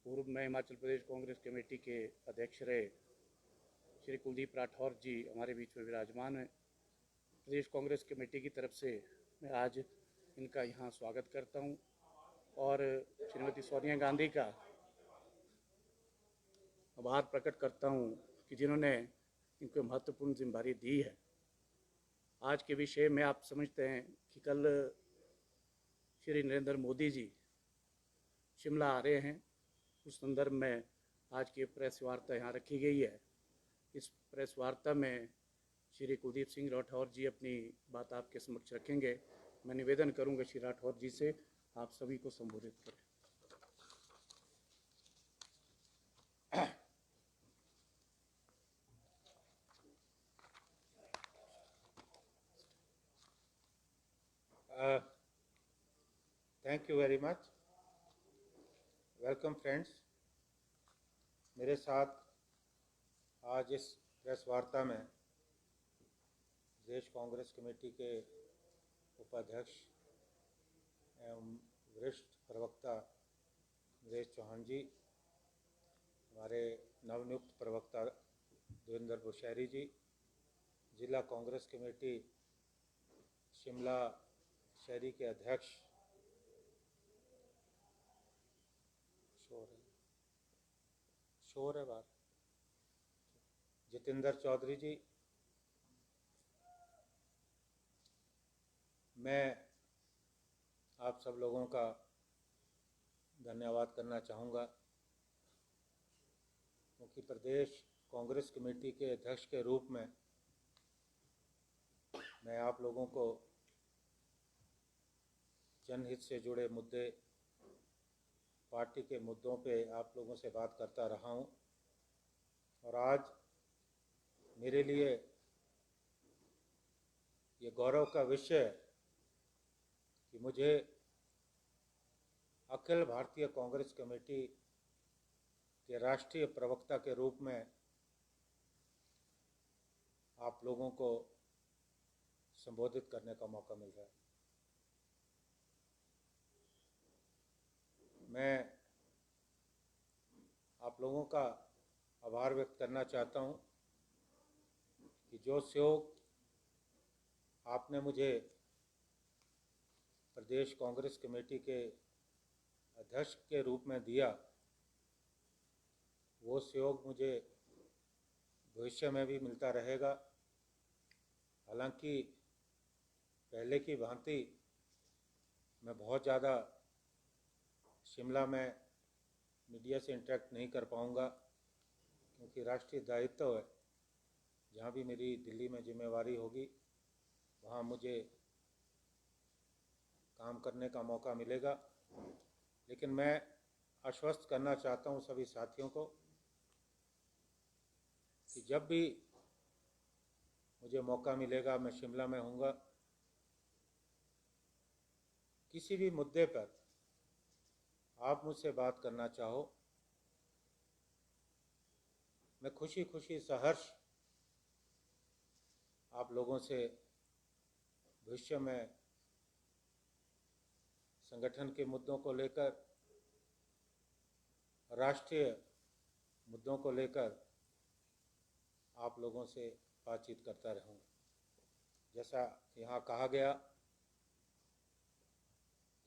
पूर्व में हिमाचल प्रदेश कांग्रेस कमेटी के अध्यक्ष रहे श्री कुलदीप राठौर जी हमारे बीच में विराजमान हैं। प्रदेश कांग्रेस कमेटी की तरफ से मैं आज इनका यहाँ स्वागत करता हूँ और श्रीमती सोनिया गांधी का आभार प्रकट करता हूँ कि जिन्होंने इनको महत्वपूर्ण जिम्मेदारी दी है। आज के विषय में आप समझते हैं कि कल श्री नरेंद्र मोदी जी शिमला आ रहे हैं। उस संदर्भ में आज की प्रेस वार्ता यहाँ रखी गई है। इस प्रेस वार्ता में श्री कुलदीप सिंह राठौर जी अपनी बात आपके समक्ष रखेंगे। मैं निवेदन करूंगा श्री राठौर जी से आप सभी को संबोधित करें। Thank you very much. Welcome friends. मेरे साथ आज इस प्रेस वार्ता में प्रदेश कांग्रेस कमेटी के उपाध्यक्ष एवं वरिष्ठ प्रवक्ता नरेश चौहान जी, हमारे नवनियुक्त प्रवक्ता देवेंद्र बुशहरी जी, जिला कांग्रेस कमेटी शिमला शहरी के अध्यक्ष शोर है बार जितेंद्र चौधरी जी, मैं आप सब लोगों का धन्यवाद करना चाहूँगा क्योंकि प्रदेश कांग्रेस कमेटी के अध्यक्ष के रूप में मैं आप लोगों को जनहित से जुड़े मुद्दे, पार्टी के मुद्दों पे आप लोगों से बात करता रहा हूँ और आज मेरे लिए ये गौरव का विषय है कि मुझे अखिल भारतीय कांग्रेस कमेटी के राष्ट्रीय प्रवक्ता के रूप में आप लोगों को संबोधित करने का मौका मिल रहा है। मैं आप लोगों का आभार व्यक्त करना चाहता हूं कि जो सहयोग आपने मुझे प्रदेश कांग्रेस कमेटी के अध्यक्ष के रूप में दिया, वो सहयोग मुझे भविष्य में भी मिलता रहेगा। हालांकि पहले की भांति मैं बहुत ज़्यादा शिमला में मीडिया से इंटरेक्ट नहीं कर पाऊँगा क्योंकि राष्ट्रीय दायित्व है। जहाँ भी मेरी दिल्ली में जिम्मेवारी होगी वहाँ मुझे काम करने का मौका मिलेगा, लेकिन मैं आश्वस्त करना चाहता हूँ सभी साथियों को कि जब भी मुझे मौका मिलेगा मैं शिमला में हूँगा। किसी भी मुद्दे पर आप मुझसे बात करना चाहो, मैं खुशी खुशी सहर्ष आप लोगों से भविष्य में संगठन के मुद्दों को लेकर, राष्ट्रीय मुद्दों को लेकर आप लोगों से बातचीत करता रहूँगा। जैसा यहाँ कहा गया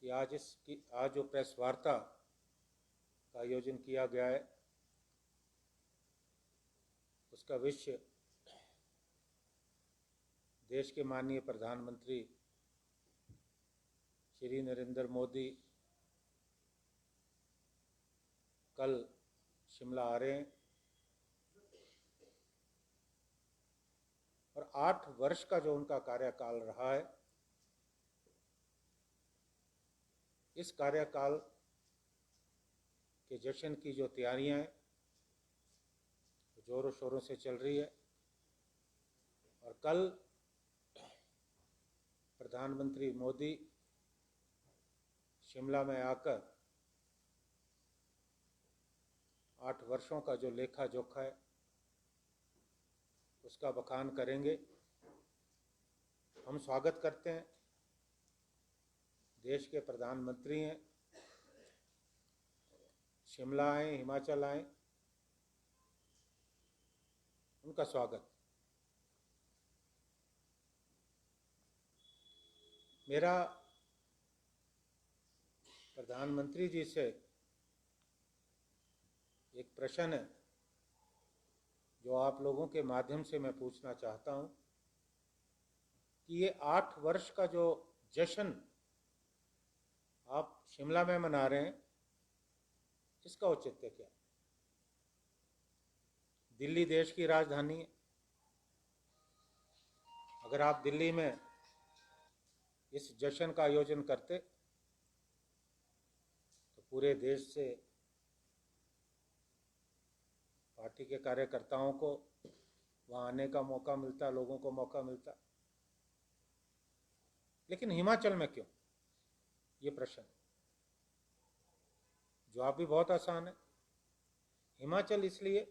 कि आज जो प्रेस वार्ता का आयोजन किया गया है उसका विषय देश के माननीय प्रधानमंत्री श्री नरेंद्र मोदी कल शिमला आ रहे हैं और 8 वर्ष का जो उनका कार्यकाल रहा है, इस कार्यकाल के जश्न की जो तैयारियां हैं जोरों शोरों से चल रही है और कल प्रधानमंत्री मोदी शिमला में आकर 8 वर्षों का जो लेखा जोखा है उसका बखान करेंगे। हम स्वागत करते हैं, देश के प्रधानमंत्री हैं, शिमला आए, हिमाचल आए, उनका स्वागत। मेरा प्रधानमंत्री जी से एक प्रश्न है जो आप लोगों के माध्यम से मैं पूछना चाहता हूं कि ये 8 वर्ष का जो जश्न आप शिमला में मना रहे हैं, इसका औचित्य क्या है? दिल्ली देश की राजधानी है। अगर आप दिल्ली में इस जश्न का आयोजन करते तो पूरे देश से पार्टी के कार्यकर्ताओं को वहाँ आने का मौका मिलता, लोगों को मौका मिलता। लेकिन हिमाचल में क्यों? ये प्रश्न। जवाब भी बहुत आसान है। हिमाचल इसलिए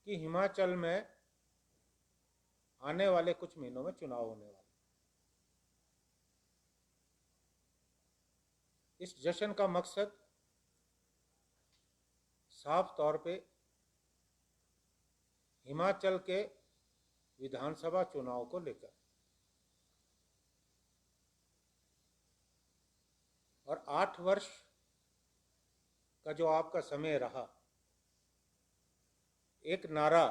कि हिमाचल में आने वाले कुछ महीनों में चुनाव होने वाले। इस जश्न का मकसद साफ तौर पे हिमाचल के विधानसभा चुनाव को लेकर, और 8 वर्ष का जो आपका समय रहा, एक नारा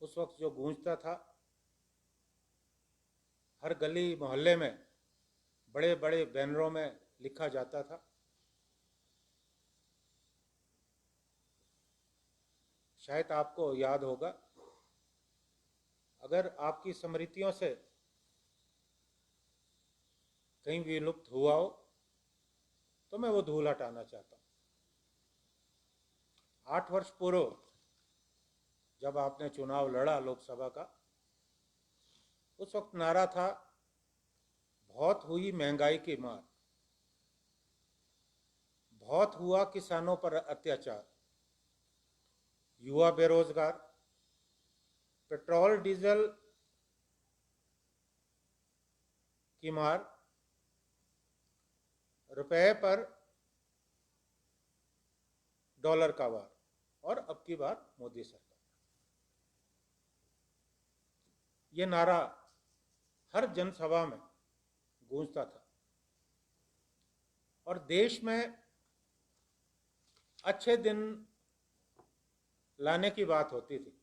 उस वक्त जो गूंजता था, हर गली मोहल्ले में बड़े बड़े बैनरों में लिखा जाता था, शायद आपको याद होगा। अगर आपकी स्मृतियों से कहीं विलुप्त हुआ हो तो मैं वो धूल हटाना चाहता हूँ। 8 वर्ष पूर्व जब आपने चुनाव लड़ा लोकसभा का, उस वक्त नारा था, बहुत हुई महंगाई की मार, बहुत हुआ किसानों पर अत्याचार, युवा बेरोजगार, पेट्रोल डीजल की मार, रुपए पर डॉलर का वार, और अब की बार मोदी सरकार। ये नारा हर जनसभा में गूंजता था और देश में अच्छे दिन लाने की बात होती थी।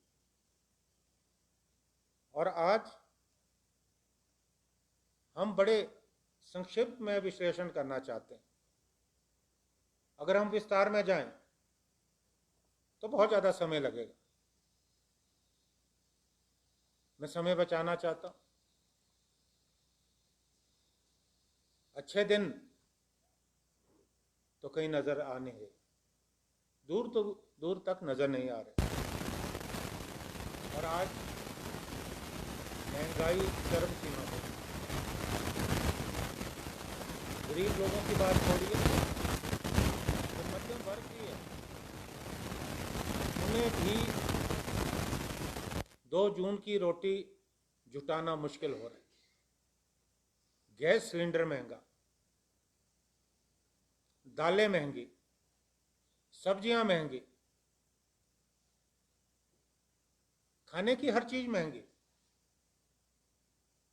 और आज हम बड़े संक्षिप्त में विश्लेषण करना चाहते हैं। अगर हम विस्तार में जाएं तो बहुत ज़्यादा समय लगेगा। मैं समय बचाना चाहता हूं। अच्छे दिन तो कहीं नजर आ नहीं रहे, दूर तक नजर नहीं आ रहे। और आज महंगाई चरम सीमा पर, गरीब लोगों की बात छोड़िए, जो मध्यम वर्ग की है, उन्हें भी 2 जून की रोटी जुटाना मुश्किल हो रहा है। गैस सिलेंडर महंगा, दालें महंगी, सब्जियां महंगी, खाने की हर चीज महंगी,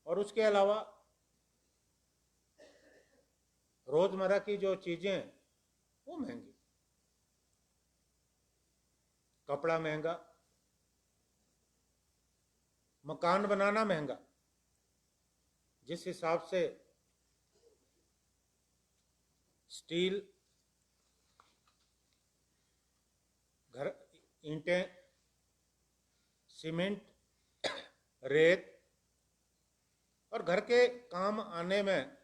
और उसके अलावा रोजमर्रा की जो चीजें हैं वो महंगी। कपड़ा महंगा, मकान बनाना महंगा। जिस हिसाब से स्टील, घर, ईंटें, सीमेंट, रेत और घर के काम आने में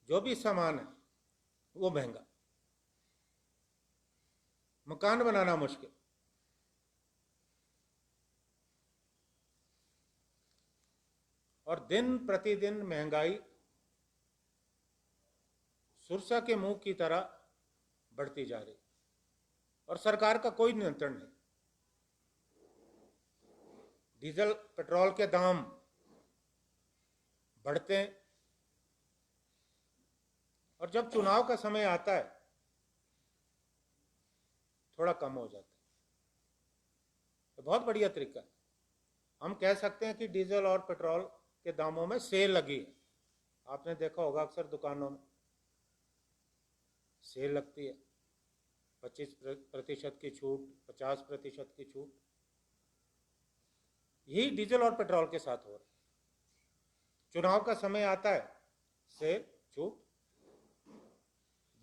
जो भी सामान है वो महंगा। मकान बनाना मुश्किल। और दिन प्रतिदिन महंगाई सुरसा के मुंह की तरह बढ़ती जा रही, और सरकार का कोई नियंत्रण नहीं। डीजल पेट्रोल के दाम बढ़ते हैं और जब चुनाव का समय आता है थोड़ा कम हो जाता है। तो बहुत बढ़िया तरीका है। हम कह सकते हैं कि डीजल और पेट्रोल के दामों में सेल लगी है। आपने देखा होगा अक्सर दुकानों में सेल लगती है, 25% की छूट, 50% की छूट। यही डीजल और पेट्रोल के साथ हो रहा है। चुनाव का समय आता है, सेल, छूट।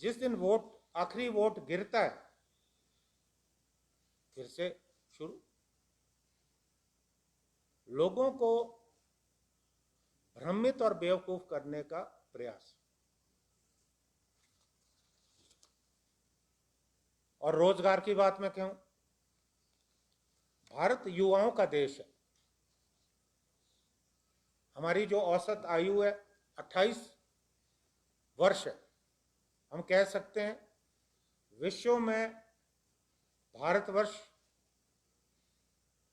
जिस दिन वोट, आखिरी वोट गिरता है, फिर से शुरू। लोगों को भ्रमित और बेवकूफ करने का प्रयास। और रोजगार की बात मैं कहूं, भारत युवाओं का देश है। हमारी जो औसत आयु है 28 वर्ष है। हम कह सकते हैं विश्व में भारतवर्ष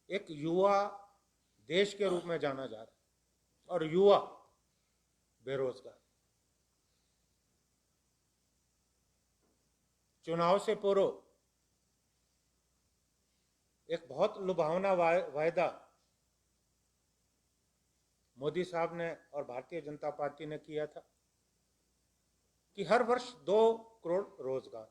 एक युवा देश के रूप में जाना जा रहा है, और युवा बेरोजगार। चुनाव से पूर्व एक बहुत लुभावना वायदा मोदी साहब ने और भारतीय जनता पार्टी ने किया था कि हर वर्ष 2 करोड़ रोजगार।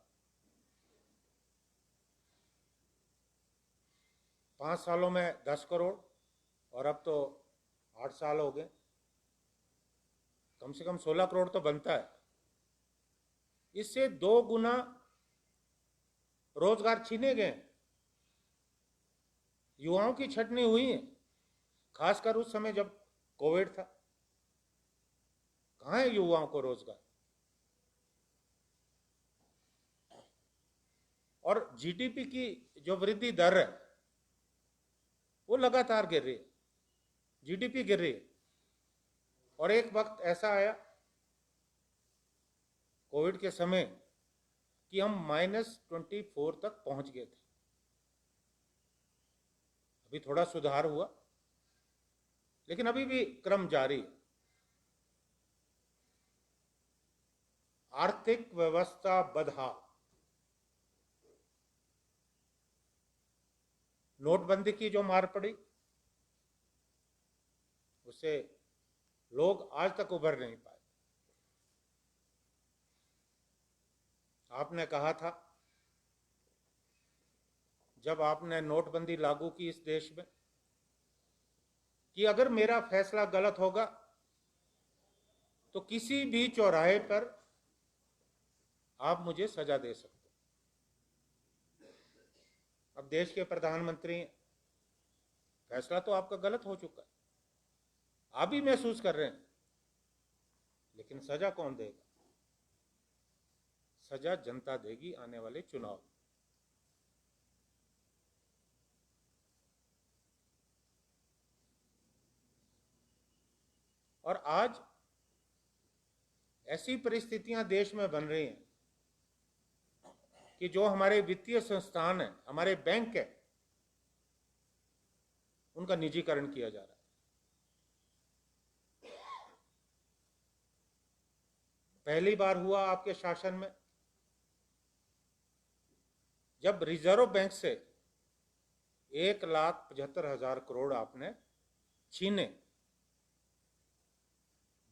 5 सालों में 10 करोड़, और अब तो 8 साल हो गए, कम से कम 16 करोड़ तो बनता है। इससे 2 गुना रोजगार छीने गए। युवाओं की छटनी हुई है, खासकर उस समय जब कोविड था। कहां है युवाओं को रोजगार? और जीडीपी की जो वृद्धि दर है वो लगातार गिर रही है। जीडीपी गिर रही है। और एक वक्त ऐसा आया कोविड के समय कि हम -24 तक पहुंच गए थे। अभी थोड़ा सुधार हुआ, लेकिन अभी भी क्रम जारी है। आर्थिक व्यवस्था बदहाल। नोटबंदी की जो मार पड़ी उससे लोग आज तक उभर नहीं पाए। आपने कहा था जब आपने नोटबंदी लागू की इस देश में कि अगर मेरा फैसला गलत होगा तो किसी भी चौराहे पर आप मुझे सजा दे सकते। अब देश के प्रधानमंत्री हैं, फैसला तो आपका गलत हो चुका है, आप भी महसूस कर रहे हैं, लेकिन सजा कौन देगा? सजा जनता देगी आने वाले चुनाव। और आज ऐसी परिस्थितियां देश में बन रही हैं कि जो हमारे वित्तीय संस्थान है, हमारे बैंक है, उनका निजीकरण किया जा रहा है। पहली बार हुआ आपके शासन में जब रिजर्व बैंक से 1,75,000 करोड़ आपने छीने।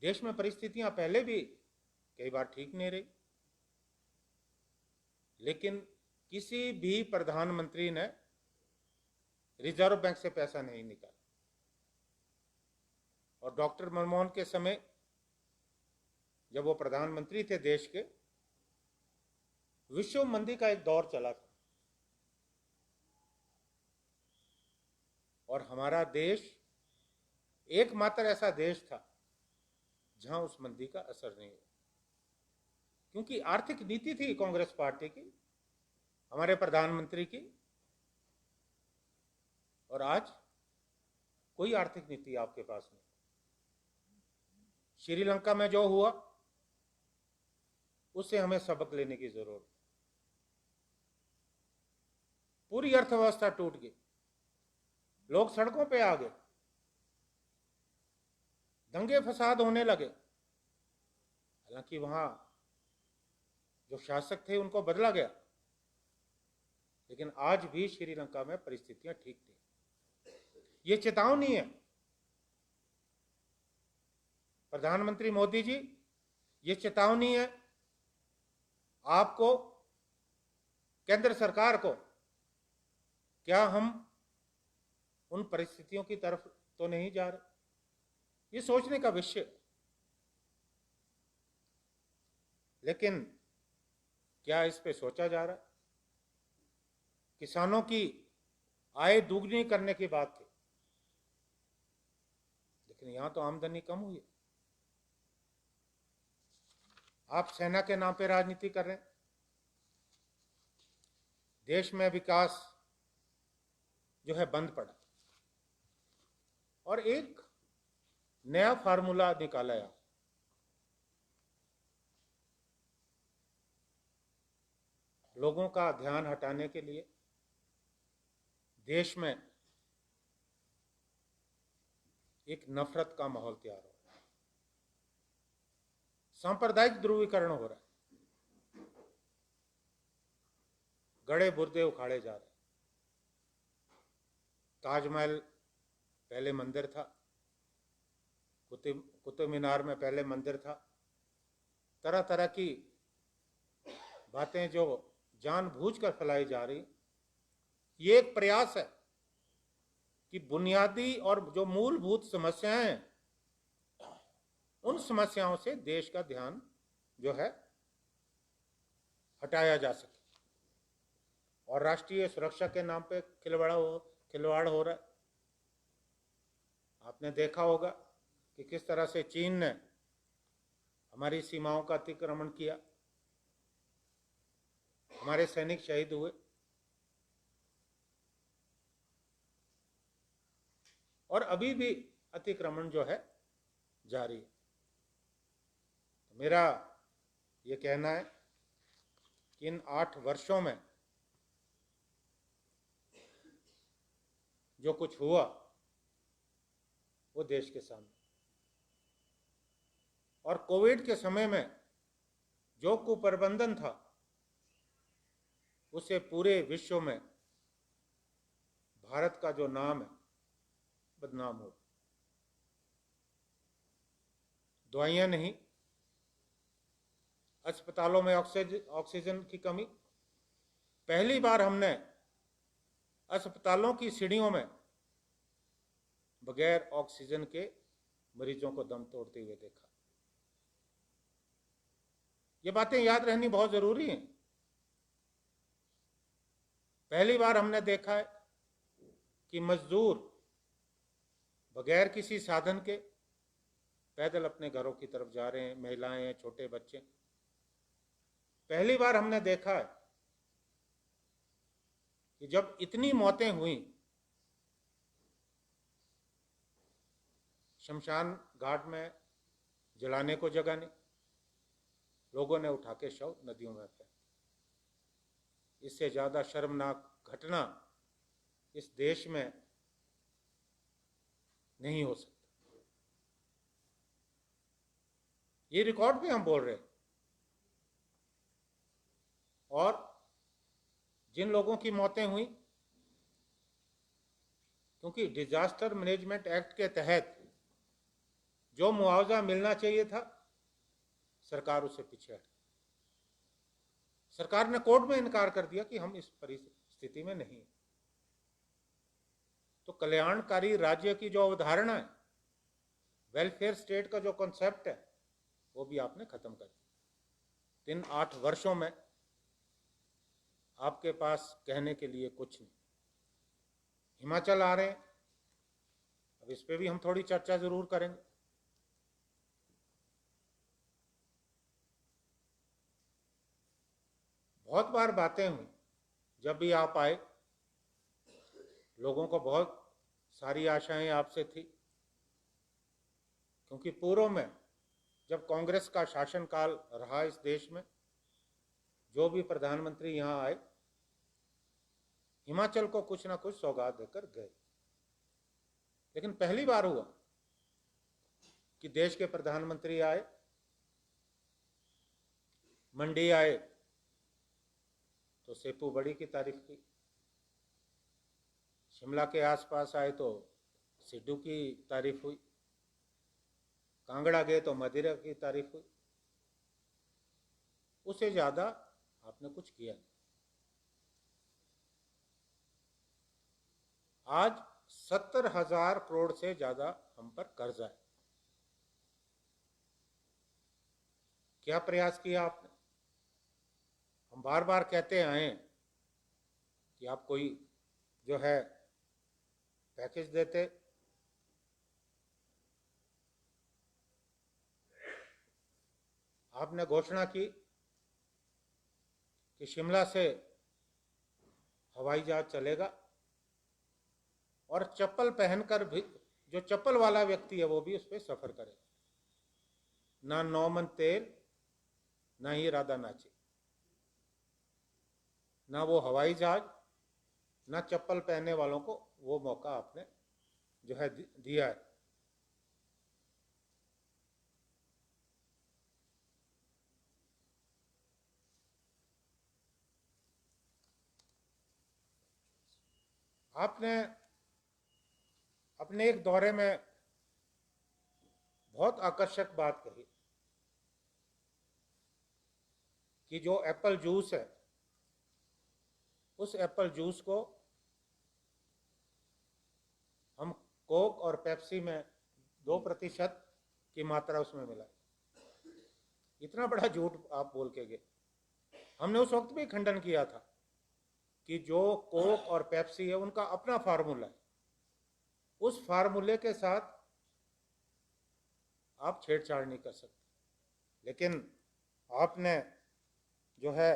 देश में परिस्थितियां पहले भी कई बार ठीक नहीं रही, लेकिन किसी भी प्रधानमंत्री ने रिजर्व बैंक से पैसा नहीं निकाला। और डॉक्टर मनमोहन के समय जब वो प्रधानमंत्री थे देश के, विश्व मंदी का एक दौर चला था, और हमारा देश एकमात्र ऐसा देश था जहां उस मंदी का असर नहीं हुआ, क्योंकि आर्थिक नीति थी कांग्रेस पार्टी की, हमारे प्रधानमंत्री की। और आज कोई आर्थिक नीति आपके पास नहीं। श्रीलंका में जो हुआ उससे हमें सबक लेने की जरूरत है। पूरी अर्थव्यवस्था टूट गई, लोग सड़कों पे आ गए, दंगे फसाद होने लगे। हालांकि वहां जो शासक थे उनको बदला गया, लेकिन आज भी श्रीलंका में परिस्थितियां ठीक थी। ये चेतावनी है प्रधानमंत्री मोदी जी, ये चेतावनी है आपको, केंद्र सरकार को, क्या हम उन परिस्थितियों की तरफ तो नहीं जा रहे? ये सोचने का विषय। लेकिन क्या इस पे सोचा जा रहा है? किसानों की आय दुगनी करने की बात थी, लेकिन यहां तो आमदनी कम हुई है। आप सेना के नाम पे राजनीति कर रहे हैं। देश में विकास जो है बंद पड़ा और एक नया फार्मूला निकाला है। लोगों का ध्यान हटाने के लिए देश में एक नफरत का माहौल तैयार हो रहा है, सांप्रदायिक ध्रुवीकरण हो रहा है, गड़े बुर्दे उखाड़े जा रहे हैं। ताजमहल पहले मंदिर था, कुतुब मीनार में पहले मंदिर था। तरह तरह की बातें जो जानबूझकर फैलाई जा रही, ये एक प्रयास है कि बुनियादी और जो मूलभूत समस्याएं हैं, उन समस्याओं से देश का ध्यान जो है हटाया जा सके और राष्ट्रीय सुरक्षा के नाम पे खिलवाड़ हो रहा है। आपने देखा होगा कि किस तरह से चीन ने हमारी सीमाओं का अतिक्रमण किया, हमारे सैनिक शहीद हुए और अभी भी अतिक्रमण जो है जारी है। तो मेरा ये कहना है कि इन 8 वर्षों में जो कुछ हुआ वो देश के सामने, और कोविड के समय में जो कुप्रबंधन था उससे पूरे विश्व में भारत का जो नाम है बदनाम हो। दवाइयां नहीं, अस्पतालों में ऑक्सीजन की कमी। पहली बार हमने अस्पतालों की सीढ़ियों में बगैर ऑक्सीजन के मरीजों को दम तोड़ते हुए देखा। ये बातें याद रहनी बहुत जरूरी हैं। पहली बार हमने देखा है कि मजदूर बगैर किसी साधन के पैदल अपने घरों की तरफ जा रहे हैं, महिलाएं हैं, छोटे बच्चे। पहली बार हमने देखा है कि जब इतनी मौतें हुई, शमशान घाट में जलाने को जगह नहीं, लोगों ने उठा के शव नदियों में फेंके। इससे ज्यादा शर्मनाक घटना इस देश में नहीं हो सकता। ये रिकॉर्ड पे हम बोल रहे हैं। और जिन लोगों की मौतें हुई, क्योंकि डिजास्टर मैनेजमेंट एक्ट के तहत जो मुआवजा मिलना चाहिए था, सरकार उससे पीछे हटी। सरकार ने कोर्ट में इनकार कर दिया कि हम इस परिस्थिति में नहीं। तो कल्याणकारी राज्य की जो अवधारणा है, वेलफेयर स्टेट का जो कॉन्सेप्ट है, वो भी आपने खत्म कर दिया। इन 8 वर्षों में आपके पास कहने के लिए कुछ नहीं। हिमाचल आ रहे हैं, अब इस पे भी हम थोड़ी चर्चा जरूर करेंगे। बहुत बार बातें हुई, जब भी आप आए लोगों को बहुत सारी आशाएं आपसे थी, क्योंकि पूर्व में जब कांग्रेस का शासनकाल रहा इस देश में, जो भी प्रधानमंत्री यहां आए हिमाचल को कुछ ना कुछ सौगात देकर गए। लेकिन पहली बार हुआ कि देश के प्रधानमंत्री आए, मंडी आए, तो सेपू बड़ी की तारीफ की, शिमला के आसपास आए तो सिड्डू की तारीफ हुई, कांगड़ा गए तो मदिरा की तारीफ हुई। उससे ज़्यादा आपने कुछ किया नहीं। आज 70,000 करोड़ से ज़्यादा हम पर कर्जा है। क्या प्रयास किया आपने? हम बार बार कहते आए कि आप कोई जो है पैकेज देते, आपने घोषणा की कि शिमला से हवाई जहाज चलेगा और चप्पल पहनकर भी, जो चप्पल वाला व्यक्ति है वो भी उस पर सफर करेगा। ना नौमन तेल, ना ही राधा नाची, ना वो हवाई जहाज, ना चप्पल पहनने वालों को वो मौका आपने जो है दिया है। आपने अपने एक दौरे में बहुत आकर्षक बात कही कि जो एप्पल जूस है, उस एप्पल जूस को हम कोक और पेप्सी में 2% की मात्रा उसमें मिला। इतना बड़ा झूठ आप बोल के गए। हमने उस वक्त भी खंडन किया था कि जो कोक और पेप्सी है उनका अपना फार्मूला है, उस फार्मूले के साथ आप छेड़छाड़ नहीं कर सकते। लेकिन आपने जो है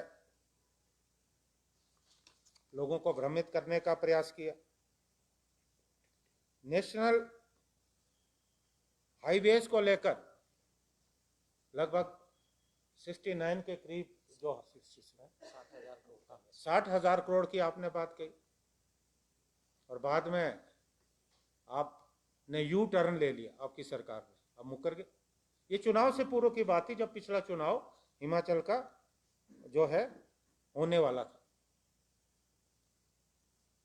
लोगों को भ्रमित करने का प्रयास किया। नेशनल हाईवेज को लेकर लगभग 69 के करीब जो 60,000 करोड़ की आपने बात कही, और बाद में आपने यू टर्न ले लिया, आपकी सरकार ने अब मुकर गए। ये चुनाव से पूर्व की बात थी, जब पिछला चुनाव हिमाचल का जो है होने वाला था,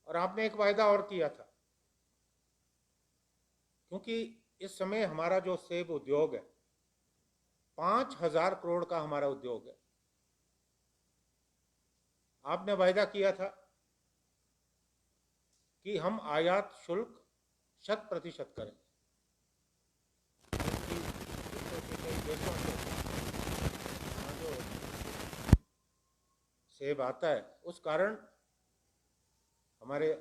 और आपने एक वायदा और किया था, क्योंकि इस समय हमारा जो सेब उद्योग है 5,000 करोड़ का हमारा उद्योग है। आपने वायदा किया था कि हम आयात शुल्क 100% करेंगे। जो सेब आता है उस कारण हमारे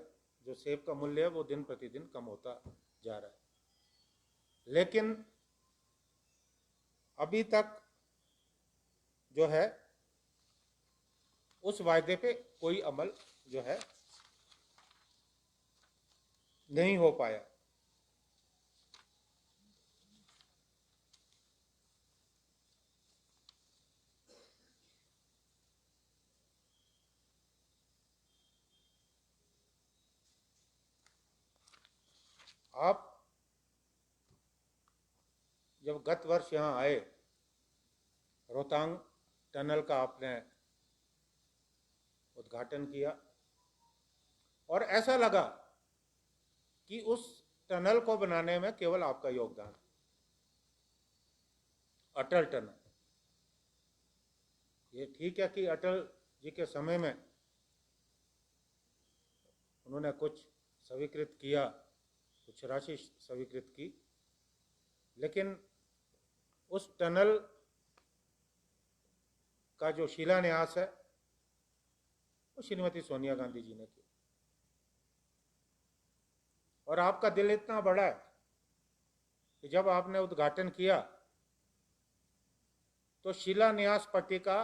जो सेब का मूल्य है वो दिन प्रतिदिन कम होता जा रहा है। लेकिन अभी तक जो है उस वायदे पे कोई अमल जो है नहीं हो पाया। आप जब गत वर्ष यहाँ आए, रोहतांग टनल का आपने उद्घाटन किया और ऐसा लगा कि उस टनल को बनाने में केवल आपका योगदान है। अटल टनल, ये ठीक है कि अटल जी के समय में उन्होंने कुछ स्वीकृत किया, कुछ राशि स्वीकृत की, लेकिन उस टनल का जो शिलान्यास है वो श्रीमती सोनिया गांधी जी ने किया। और आपका दिल इतना बड़ा है कि जब आपने उद्घाटन किया तो शिलान्यास पट्टिका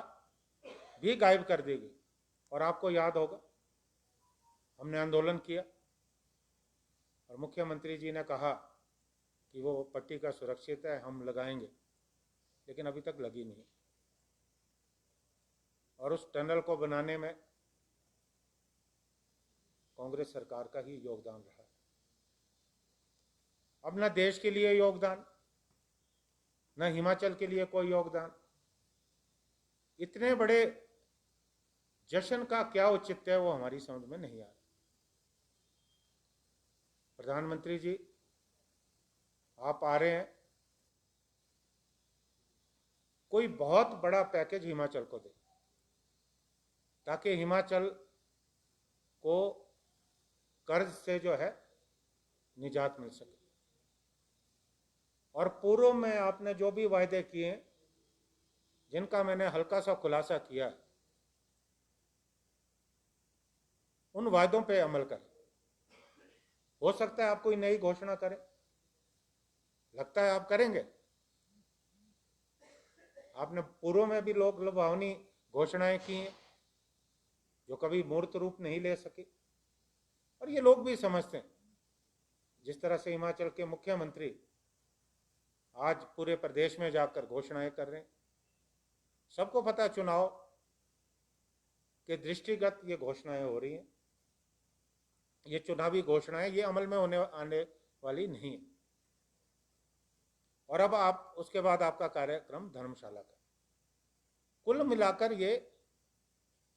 भी गायब कर दी गई। और आपको याद होगा हमने आंदोलन किया और मुख्यमंत्री जी ने कहा कि वो पट्टिका सुरक्षित है, हम लगाएंगे, लेकिन अभी तक लगी नहीं। और उस टनल को बनाने में कांग्रेस सरकार का ही योगदान रहा। अब न देश के लिए योगदान, न हिमाचल के लिए कोई योगदान। इतने बड़े जश्न का क्या औचित्य है वो हमारी समझ में नहीं आ रहा। प्रधानमंत्री जी, आप आ रहे हैं, कोई बहुत बड़ा पैकेज हिमाचल को दे ताकि हिमाचल को कर्ज से जो है निजात मिल सके। और पूर्व में आपने जो भी वायदे किए, जिनका मैंने हल्का सा खुलासा किया, उन वायदों पे अमल करें। हो सकता है आप कोई नई घोषणा करें, लगता है आप करेंगे। आपने पूर्व में भी लोक लुभावनी घोषणाएं की हैं जो कभी मूर्त रूप नहीं ले सकी, और ये लोग भी समझते हैं। जिस तरह से हिमाचल के मुख्यमंत्री आज पूरे प्रदेश में जाकर घोषणाएं कर रहे हैं, सबको पता है चुनाव के दृष्टिगत ये घोषणाएं हो रही हैं। ये चुनावी घोषणाएं ये अमल में आने वाली नहीं है। और अब आप उसके बाद आपका कार्यक्रम धर्मशाला का, कुल मिलाकर ये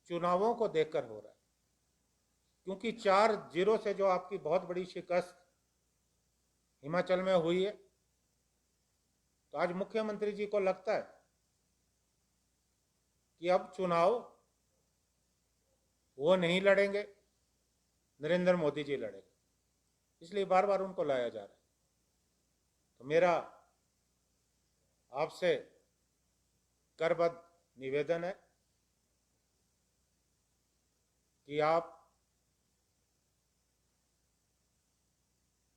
चुनावों को देखकर हो रहा है। क्योंकि 4-0 से जो आपकी बहुत बड़ी शिकस्त हिमाचल में हुई है, तो आज मुख्यमंत्री जी को लगता है कि अब चुनाव वो नहीं लड़ेंगे, नरेंद्र मोदी जी लड़ेंगे, इसलिए बार बार उनको लाया जा रहा है। तो मेरा आपसे करबद्ध निवेदन है कि आप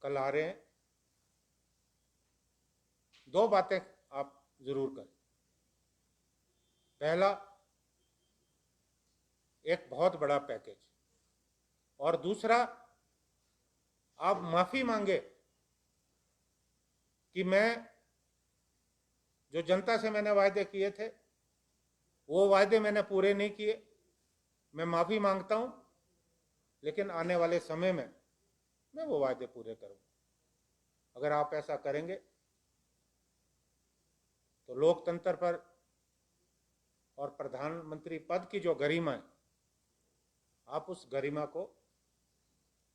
कल आ रहे हैं, 2 बातें आप जरूर करें। पहला, एक बहुत बड़ा पैकेज, और दूसरा, आप माफी मांगे कि मैं जो जनता से मैंने वायदे किए थे वो वायदे मैंने पूरे नहीं किए, मैं माफी मांगता हूं, लेकिन आने वाले समय में मैं वो वायदे पूरे करूंगा। अगर आप ऐसा करेंगे तो लोकतंत्र पर और प्रधानमंत्री पद की जो गरिमा है, आप उस गरिमा को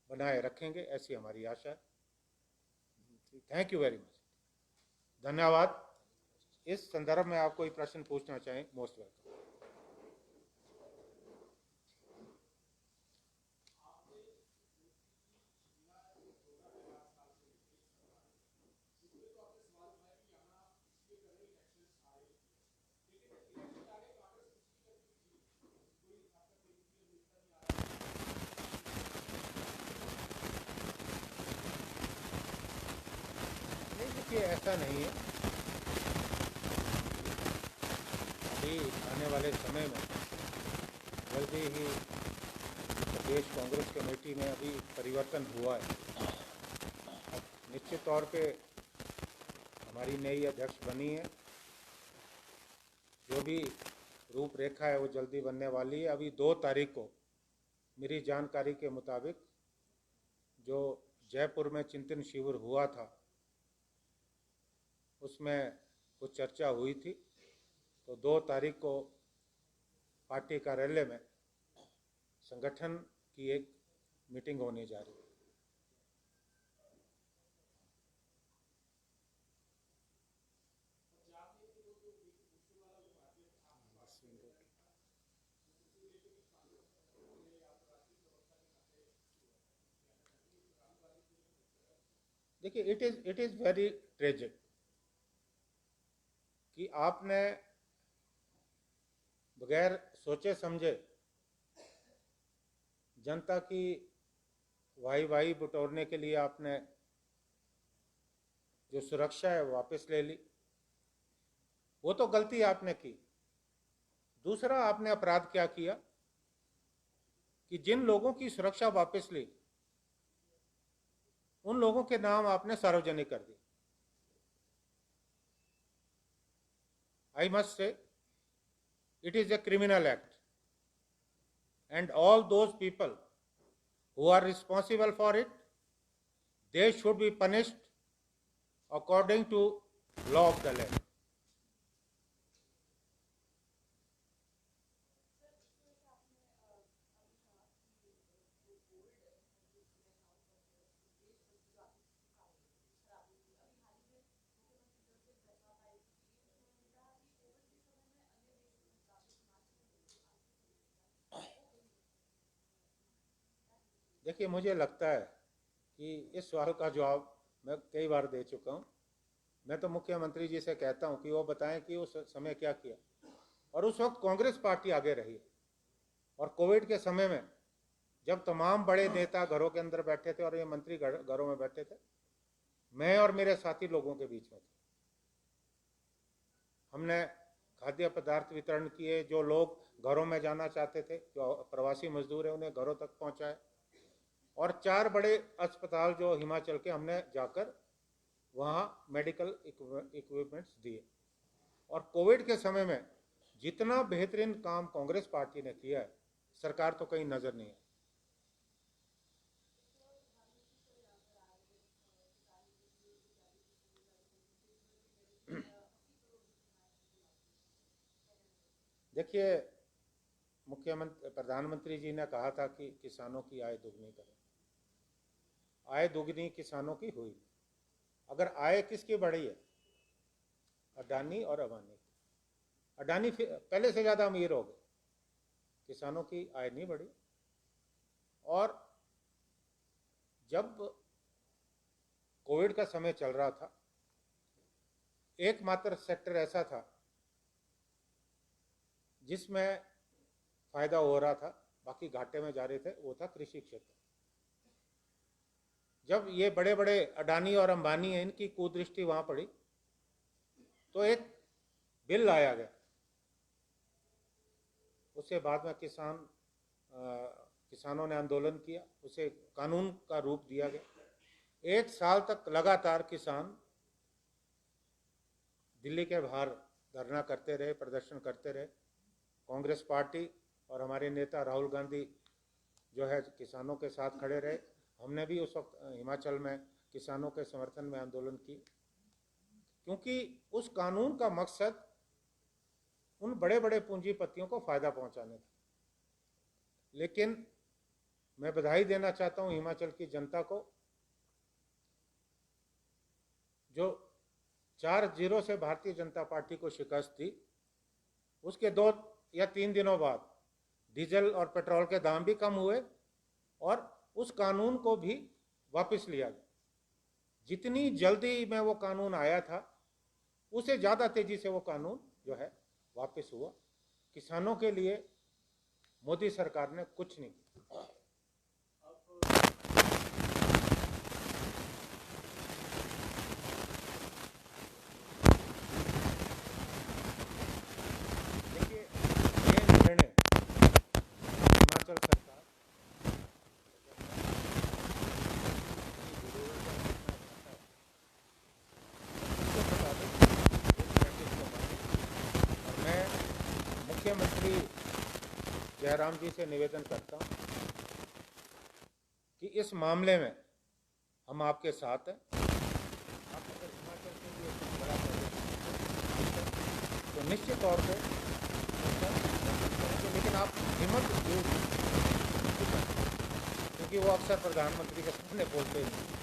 बनाए रखेंगे, ऐसी हमारी आशा है। थैंक यू वेरी मच, धन्यवाद। इस संदर्भ में आप कोई प्रश्न पूछना चाहें, मोस्ट वेलकम। देखिए, ऐसा नहीं है। अभी आने वाले समय में जल्दी ही प्रदेश कांग्रेस कमेटी में अभी परिवर्तन हुआ है। अब निश्चित तौर पे हमारी नई अध्यक्ष बनी है, जो भी रूपरेखा है वो जल्दी बनने वाली है। अभी 2 तारीख को मेरी जानकारी के मुताबिक जो जयपुर में चिंतन शिविर हुआ था, उसमें कुछ चर्चा हुई थी, तो 2 तारीख को पार्टी कार्यालय में संगठन की एक मीटिंग होने जा रही है। देखिए, इट इज वेरी ट्रेजिक कि आपने बगैर सोचे समझे जनता की वाही बटोरने के लिए आपने जो सुरक्षा है वो वापस ले ली। वो तो गलती आपने की। दूसरा, आपने अपराध क्या किया कि जिन लोगों की सुरक्षा वापस ली, उन लोगों के नाम आपने सार्वजनिक कर दिए। I must say, it is a criminal act, and all those people who are responsible for it, they should be punished according to law of the land. देखिए, मुझे लगता है कि इस सवाल का जवाब मैं कई बार दे चुका हूँ। मैं तो मुख्यमंत्री जी से कहता हूँ कि वो बताएं कि उस समय क्या किया। और उस वक्त कांग्रेस पार्टी आगे रही है। और कोविड के समय में जब तमाम बड़े नेता घरों के अंदर बैठे थे और ये मंत्री घरों में बैठे थे, मैं और मेरे साथी लोगों के बीच में थे। हमने खाद्य पदार्थ वितरण किए, जो लोग घरों में जाना चाहते थे, जो प्रवासी मजदूर हैं, उन्हें घरों तक पहुंचाए। और 4 बड़े अस्पताल जो हिमाचल के, हमने जाकर वहाँ मेडिकल इक्विपमेंट्स दिए। और कोविड के समय में जितना बेहतरीन काम कांग्रेस पार्टी ने किया है, सरकार तो कहीं नजर नहीं है। देखिए, प्रधानमंत्री जी ने कहा था कि किसानों की आय दोगुनी करें। आय दोगुनी किसानों की हुई। अगर आय किसकी बढ़ी है? अडानी और अंबानी। अडानी पहले से ज्यादा अमीर हो गए, किसानों की आय नहीं बढ़ी। और जब कोविड का समय चल रहा था, एकमात्र सेक्टर ऐसा था जिसमें फायदा हो रहा था, बाकी घाटे में जा रहे थे, वो था कृषि क्षेत्र। जब ये बड़े बड़े अडानी और अंबानी हैं, इनकी कुदृष्टि वहां पड़ी, तो एक बिल लाया गया। उससे बाद में किसानों ने आंदोलन किया, उसे कानून का रूप दिया गया। 1 साल तक लगातार किसान दिल्ली के बाहर धरना करते रहे, प्रदर्शन करते रहे। कांग्रेस पार्टी और हमारे नेता राहुल गांधी जो है किसानों के साथ खड़े रहे। हमने भी उस वक्त हिमाचल में किसानों के समर्थन में आंदोलन की, क्योंकि उस कानून का मकसद उन बड़े बड़े पूंजीपतियों को फायदा पहुंचाने था। लेकिन मैं बधाई देना चाहता हूं हिमाचल की जनता को, जो 4-0 से भारतीय जनता पार्टी को शिकस्त दी। उसके 2 या 3 दिनों बाद डीजल और पेट्रोल के दाम भी कम हुए और उस कानून को भी वापस लिया गया। जितनी जल्दी में वो कानून आया था, उससे ज़्यादा तेजी से वो कानून जो है वापस हुआ। किसानों के लिए मोदी सरकार ने कुछ नहीं किया। देखिए, ये निर्णय हिमाचल सरकार मैं मुख्यमंत्री जयराम जी से निवेदन करता हूं कि इस मामले में हम आपके साथ हैं। आप अगर हिमाचल के लिए कुछ बड़ा प्रोजेक्ट तो निश्चित तौर पे, लेकिन आप हिम्मत क्योंकि वो अक्सर प्रधानमंत्री के सामने बोलते हैं।